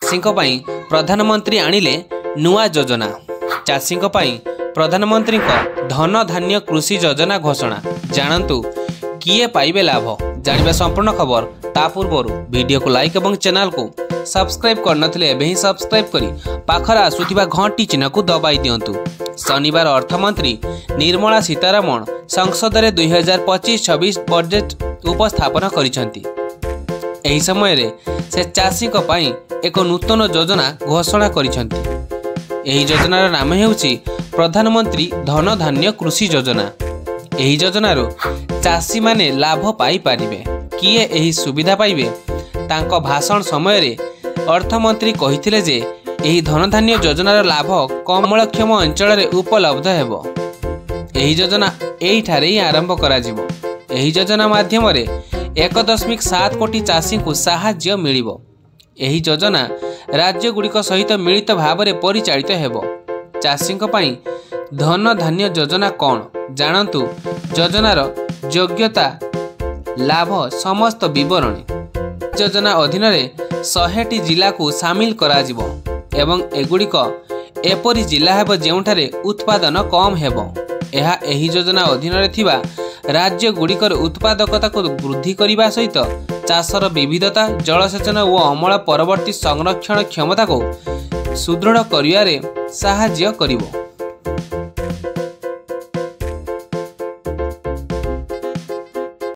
चाषीଙ୍କ ପାଇଁ प्रधानमंत्री आनिले नुआ योजना। चाषीଙ୍କ ପାଇଁ प्रधानमंत्री धन धान्य कृषि योजना घोषणा। जानतु किए पाइबे लाभ। जानिबा संपूर्ण खबर ता पूर्व वीडियो को लाइक और चैनल को सब्सक्राइब करनथिले एबे ही सब्सक्राइब करी पाखर आसुथिबा घंटी चिन्ह को दबाई दियंतु। शनिवार अर्थमंत्री निर्मला सीतारमण संसद में 2025-26 बजेट उपस्थापन करिसेंती। एही समय रे से चाषी को पाई एक नूतन योजना घोषणा करिसेंती। एही योजनार नाम हेउची प्रधानमंत्री धन धान्य कृषि योजना। एही योजनारो चाषी माने लाभ पाई पारिबे। किए एही सुविधा पाइबे तांको भाषण समय रे अर्थमंत्री कहिथिले जे एही धन धान्य योजनार लाभ कमलक्षम अंचल रे उपलब्ध हेबो। एही योजना एही ठारे ही आरंभ करा जिवो। एही योजना माध्यम रे 1.7 कोटी चाषी को साहाय्य मिलिबो। एही योजना राज्य गुड़िक सहित मिलित भाव में परिचालित हेबो। चाषी पई धन धान्य योजना कौन जानतु। योजनार योग्यता लाभ समस्त विवरणी योजना अधीन 100टी जिला को सामिल करा जिवो एवं एगुड़िक एपरी जिला हेबो जेउठारे उत्पादन कम हेबो। एही योजना अधीन थिबा राज्य गुड़िकर उत्पादकता को वृद्धि करने सहित चाषर विविधता जलसेचन और अमल परवर्ती संरक्षण क्षमता को सुदृढ़ करिवारे साहाय्य करिवो।